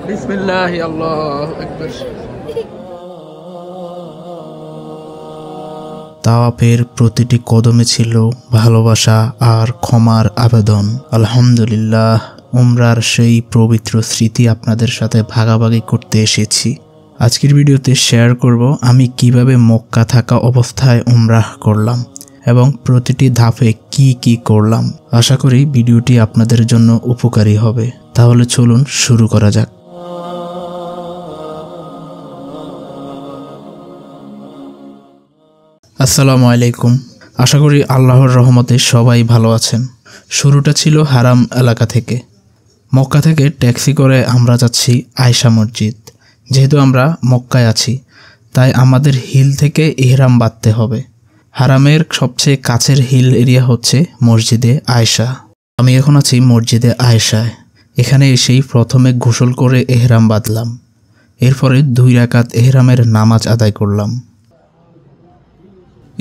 বিসমিল্লাহ আল্লাহু আকবার। তাওয়াফের প্রতিটি কদমে ছিল ভালোবাসা আর ক্ষমার আবেদন। আলহামদুলিল্লাহ, উমরার সেই পবিত্র স্মৃতি আপনাদের সাথে ভাগাভাগি করতে এসেছি। আজকের ভিডিওতে শেয়ার করব আমি কিভাবে মক্কা থাকা অবস্থায় উমরাহ করলাম এবং প্রতিটি ধাপে কি কি করলাম। আশা করি ভিডিওটি আপনাদের জন্য উপকারী হবে। তাহলে চলুন শুরু করা যাক। আসসালামু আলাইকুম। আশা করি আল্লাহর রহমতে সবাই ভালো আছেন। শুরুটা ছিল হারাম এলাকা থেকে। মক্কা থেকে ট্যাক্সি করে আমরা যাচ্ছি আয়েশা মসজিদ। যেহেতু আমরা মক্কায় আছি, তাই আমাদের হিল থেকে ইহরাম বাঁধতে হবে। হারামের সবচেয়ে কাছের হিল এরিয়া হচ্ছে মসজিদে আয়েশা। আমি এখন আছি মসজিদে আয়েশায়। এখানে এসেই প্রথমে গোসল করে ইহরাম বাঁধলাম। এরপরে 2 রাকাত ইহরামের নামাজ আদায় করলাম।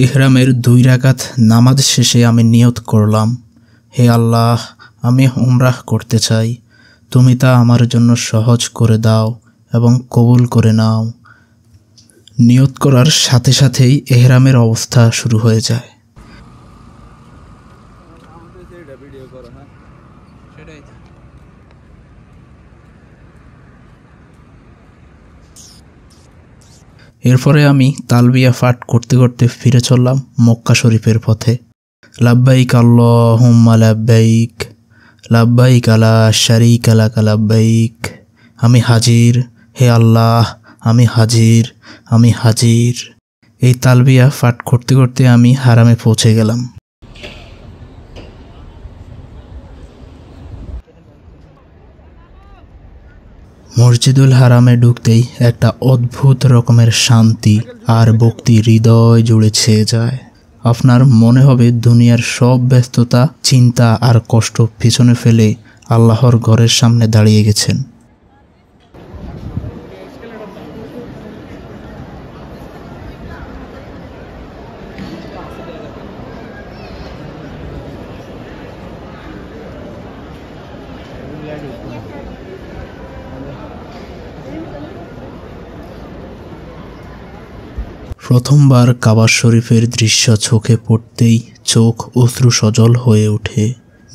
ইহরামের 2 রাকাত নামাজ শেষে আমি নিয়ত করলাম, হে আল্লাহ, আমি উমরাহ করতে চাই। তুমি তা আমার জন্য সহজ করে দাও এবং কবুল করে নাও। নিয়ত করার সাথে সাথেই ইহরামের অবস্থা শুরু হয়ে যায়। এরপরে আমি তালবিয়া পাঠ করতে করতে ফিরে চললাম মক্কা শরীফের পথে। লাব্বাইক আল্লাহুম্মা লাব্বাইক, লাব্বাইক লা শারীকা লাকা লাব্বাইক। আমি হাজির, হে আল্লাহ, আমি হাজির, আমি হাজির। এই তালবিয়া পাঠ করতে করতে আমি হারামে পৌঁছে গেলাম। মসজিদুল হারামে ঢুকতেই একটা অদ্ভুত রকমের শান্তি আর ভক্তি হৃদয় জুড়ে ছেয়ে যায়। আপনার মনে হবে দুনিয়ার সব ব্যস্ততা, চিন্তা আর কষ্ট পিছনে ফেলে আল্লাহর ঘরের সামনে দাঁড়িয়ে গেছেন। প্রথমবার কাবা শরীফের দৃশ্য চোখে পড়তেই চোখ অশ্রু সজল হয়ে ওঠে।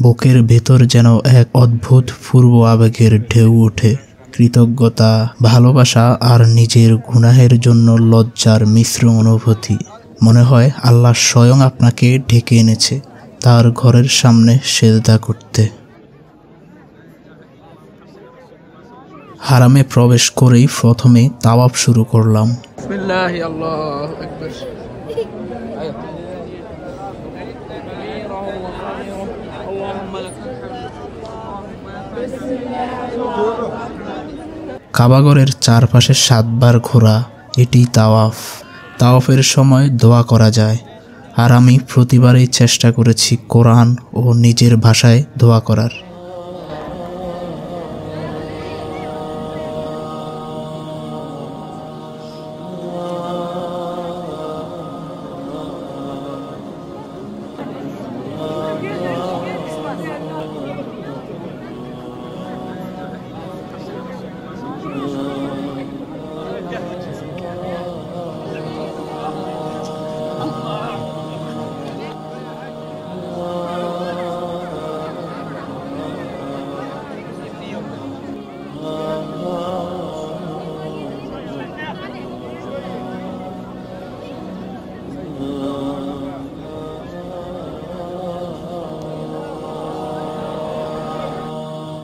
বুকের ভেতর যেন এক অদ্ভুত পূর্ব আবেগের ঢেউ ওঠে। কৃতজ্ঞতা, ভালোবাসা আর নিজের গুনাহের জন্য লজ্জার মিশ্র অনুভূতি। মনে হয় আল্লাহ স্বয়ং আপনাকে ঢেকে এনেছে তার ঘরের সামনে সেজদা করতে। হারামে প্রবেশ করেই প্রথমে তাওয়াফ শুরু করলাম। বিসমিল্লাহ আল্লাহু আকবার। কাবাগরের চারপাশে 7 বার ঘোরা, এটি তাওয়াফ। তাওয়াফের সময় দোয়া করা যায়, আর আমি প্রতিবারই চেষ্টা করেছি কোরআন ও নিজের ভাষায় দোয়া করার।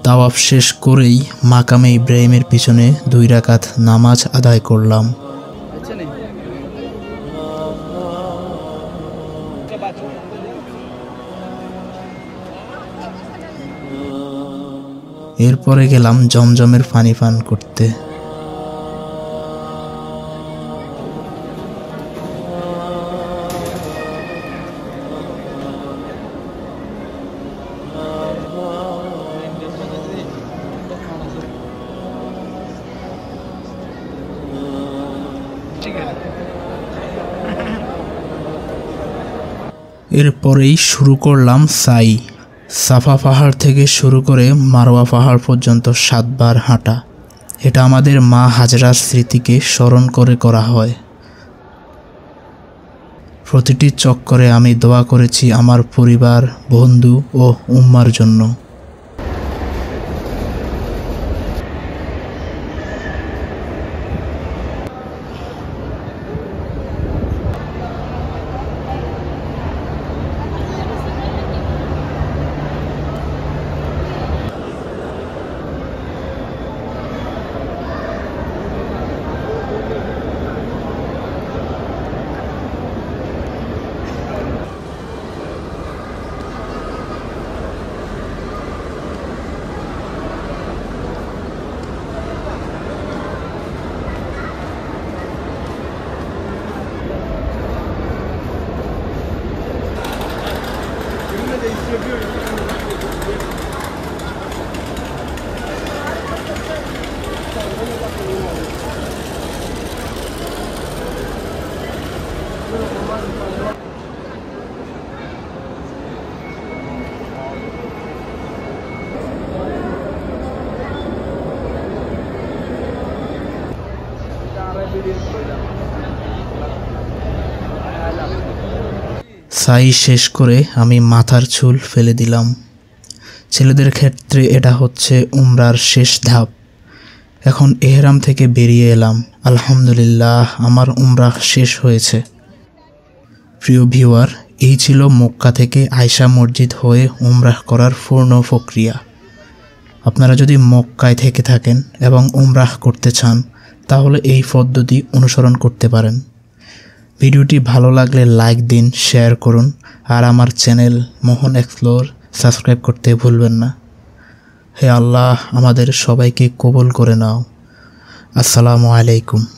তাওয়াফ শেষ করেই মাকামে ইব্রাহিমের পিছনে 2 রাকাত নামাজ আদায় করলাম। এরপরে গেলাম জমজমের পানি পান করতে। এরপরেই শুরু করলাম সাই। সাফা পাহাড় থেকে শুরু করে মারওয়া পাহাড় পর্যন্ত 7 বার হাঁটা। এটা আমাদের মা হাজরার স্মৃতিকে স্মরণ করে করা হয়। প্রতিটি চক্করে আমি দোয়া করেছি আমার পরিবার, বন্ধু ও উম্মার জন্য। সাই শেষ করে আমি মাথার চুল ফেলে দিলাম। ছেলেদের ক্ষেত্রে এটা হচ্ছে উমরার শেষ ধাপ। এখন এহরাম থেকে বেরিয়ে এলাম। আলহামদুলিল্লাহ, আমার উমরা শেষ হয়েছে। প্রিয় ভিউয়ার, এই ছিল মক্কা থেকে আয়শা মসজিদ হয়ে উমরাহ করার পূর্ণ প্রক্রিয়া। আপনারা যদি মক্কায় থেকে থাকেন এবং উমরাহ করতে চান তাহলে এই পদ্ধতি অনুসরণ করতে পারেন। ভিডিওটি ভালো লাগলে লাইক দিন, শেয়ার করুন, আর আমার চ্যানেল মোহন এক্সপ্লোর সাবস্ক্রাইব করতে ভুলবেন না। হে আল্লাহ, আমাদের সবাইকে কবুল করে নাও। আসসালামু আলাইকুম।